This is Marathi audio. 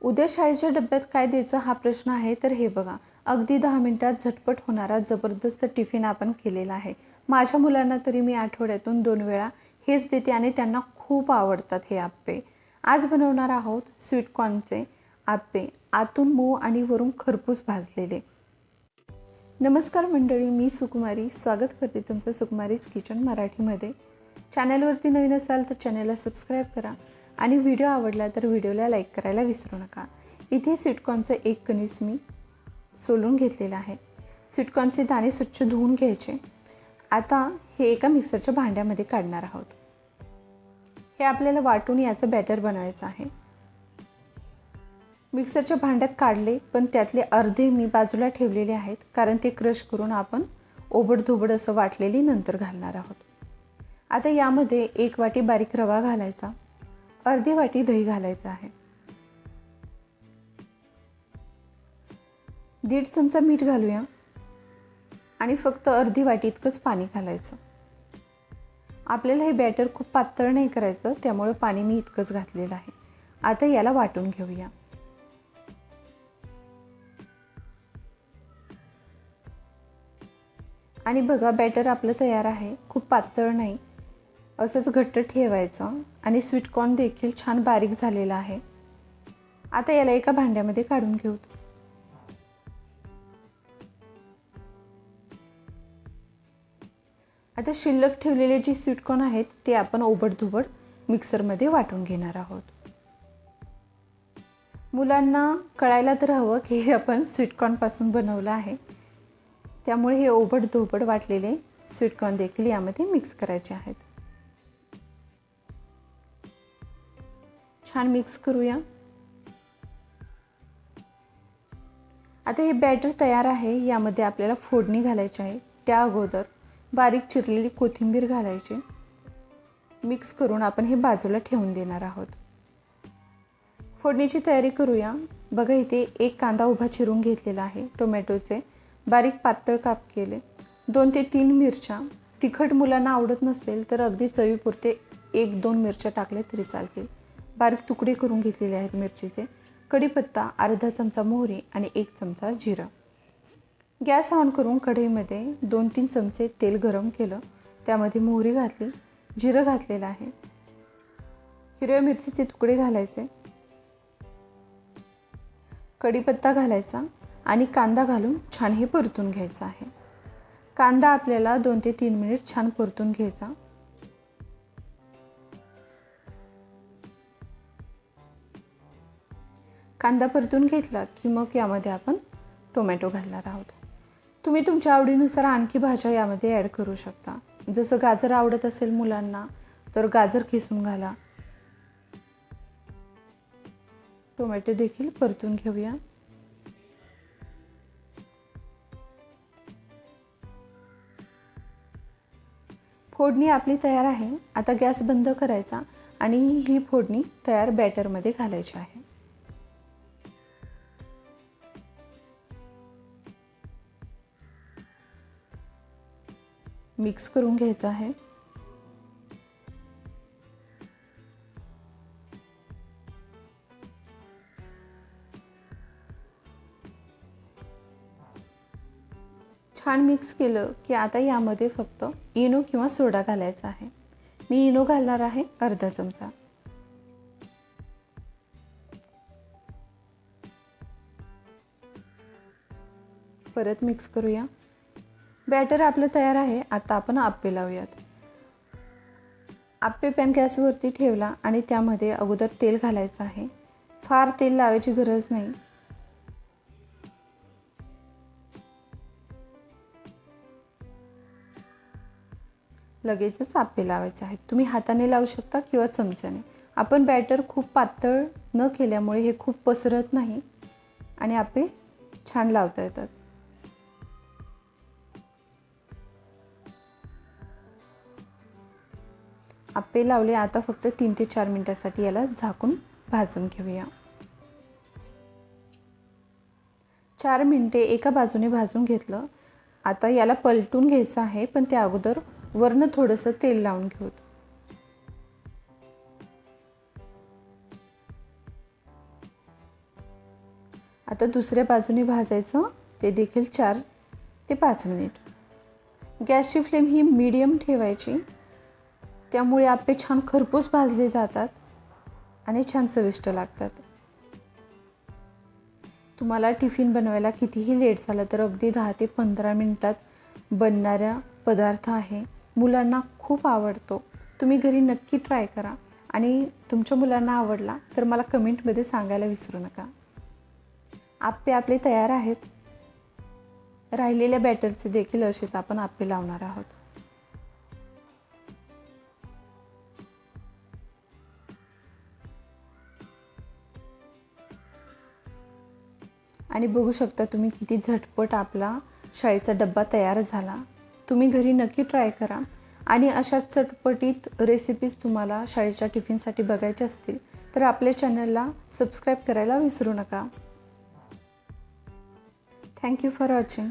उद्या शाळेच्या डब्यात काय द्यायचं हा प्रश्न आहे. तर हे बघा, अगदी 10 मिनिटात झटपट होणारा जबरदस्त टिफिन आपण केलेला आहे. माझ्या मुलांना तरी मी आठवड्यातून 2 वेळा हेच देते आणि त्यांना खूप आवडतात हे आप्पे. आज बनवणार आहोत स्वीटकॉर्नचे आप्पे, आतून मऊ आणि वरून खरपूस भाजलेले. नमस्कार मंडळी, मी सुकुमारी स्वागत करते तुमचं सुकुमारीज किचन मराठीमध्ये. चॅनलवरती नवीन असाल तर चॅनलला सबस्क्राईब करा आणि व्हिडिओ आवडला तर व्हिडिओला लाईक करायला विसरू नका. इथे स्वीटकॉर्नचं एक कणीस मी सोलून घेतलेलं आहे. स्वीटकॉर्नचे दाणे स्वच्छ धुवून घ्यायचे. आता हे एका मिक्सरच्या भांड्यामध्ये काढणार आहोत. हे आपल्याला वाटून याचं बॅटर बनवायचं आहे. मिक्सरच्या भांड्यात काढले, पण त्यातले अर्धे मी बाजूला ठेवलेले आहेत, कारण ते क्रश करून आपण ओबडधोबड असं वाटलेली नंतर घालणार आहोत. आता यामध्ये 1 वाटी बारीक रवा घालायचा, अर्धी वाटी दही घालायचं आहे, 1.5 चमचा मीठ घालूया आणि फक्त अर्धी वाटी इतकंच पाणी घालायचं. आपल्याला हे बॅटर खूप पातळ नाही करायचं, त्यामुळे पाणी मी इतकंच घातलेलं आहे. आता याला वाटून घेऊया. आणि बघा, बॅटर आपलं तयार आहे. खूप पातळ नाही, असंच घट्ट ठेवायचं. आणि स्वीटकॉर्न देखील छान बारीक झालेला आहे. आता याला एका भांड्यामध्ये काढून घेऊ. आता शिल्लक ठेवलेले जे स्वीटकॉर्न आहेत ते आपण ओबडधोबड मिक्सरमध्ये वाटून घेणार आहोत. मुलांना कळायला तर हवं की हे आपण स्वीटकॉर्नपासून बनवलं आहे, त्यामुळे हे ओबडधोबड वाटलेले स्वीटकॉर्न देखील यामध्ये मिक्स करायचे आहेत. छान मिक्स करूया. आता हे बॅटर तयार आहे. यामध्ये आपल्याला फोडणी घालायची आहे. त्या अगोदर बारीक चिरलेली कोथिंबीर घालायची. मिक्स करून आपण हे बाजूला ठेवून देणार आहोत. फोडणीची तयारी करूया. बघा, इथे 1 कांदा उभा चिरून घेतलेला आहे. टोमॅटोचे बारीक पातळ काप केले. 2 ते 3 मिरच्या. तिखट मुलांना आवडत नसेल तर अगदी चवीपुरते 1-2 मिरच्या टाकल्या तरी चालतील. बारीक तुकडे करून घेतलेले आहेत मिरचीचे. कढीपत्ता, अर्धा चमचा मोहरी आणि 1 चमचा जिरं. गॅस ऑन करून कढईमध्ये 2-3 चमचे तेल गरम केलं. त्यामध्ये मोहरी घातली, जिरं घातलेलं आहे, हिरव्या मिरचीचे तुकडे घालायचे, कढीपत्ता घालायचा आणि कांदा घालून छान हे परतून घ्यायचं आहे. कांदा आपल्याला 2 ते 3 मिनिट छान परतून घ्यायचा. कांदा परतून घेतला की मग यामध्ये आपण टोमॅटो घालणार आहोत. तुम्ही तुमच्या आवडीनुसार आणखी भाज्या यामध्ये ॲड करू शकता. जसं गाजर आवडत असेल मुलांना तर गाजर किसून घाला. टोमॅटो देखील परतून घेऊया. फोडणी आपली तयार आहे. आता गॅस बंद करायचा आणि ही फोडणी तयार बॅटरमध्ये घालायची आहे. मिक्स करून घ्यायचं आहे. छान मिक्स केलं की आता यामध्ये फक्त इनो किंवा सोडा घालायचा आहे. मी इनो घालणार आहे अर्धा चमचा. परत मिक्स करूया. बॅटर आपलं तयार आहे. आता आपण आप्पे लावूयात. आप्पे पॅन गॅसवरती ठेवला आणि त्यामध्ये अगोदर तेल घालायचं आहे. फार तेल लावायची गरज नाही. लगेचच आप्पे लावायचे आहेत. तुम्ही हाताने लावू शकता किंवा चमच्याने. आपण बॅटर खूप पातळ न केल्यामुळे हे खूप पसरत नाही आणि आप्पे छान लावता येतात. आप्पे लावले. आता फक्त 3 ते 4 मिनिटांसाठी याला झाकून भाजून घेऊया. 4 मिनिटे एका बाजूने भाजून घेतलं. आता याला पलटून घ्यायचं आहे, पण त्या अगोदर वरनं थोडंसं तेल लावून घेऊ. आता दुसऱ्या बाजूने भाजायचं, ते देखील 4 ते 5 मिनिट. गॅसची फ्लेम ही मीडियम ठेवायची, त्यामुळे आप्पे छान खरपूस भाजले जातात आणि छान चविष्ट लागतात. तुम्हाला टिफिन बनवायला कितीही लेट झालं तर अगदी 10 ते 15 मिनिटात बनणारा पदार्थ आहे. मुलांना खूप आवडतो. तुम्ही घरी नक्की ट्राय करा आणि तुमच्या मुलांना आवडला तर मला कमेंटमध्ये सांगायला विसरू नका. आप्पे आपले तयार आहेत. राहिलेल्या बॅटरचे देखील असेच आपण आप्पे लावणार आहोत. आणि बघू शकता तुम्ही किती झटपट आपला शाळेचा डब्बा तयार झाला. तुम्ही घरी नक्की ट्राय करा आणि अशाच चटपटीत रेसिपीज तुम्हाला शाळेच्या टिफिनसाठी बघायच्या असतील तर आपल्या चॅनलला सबस्क्राईब करायला विसरू नका. Thank you for watching.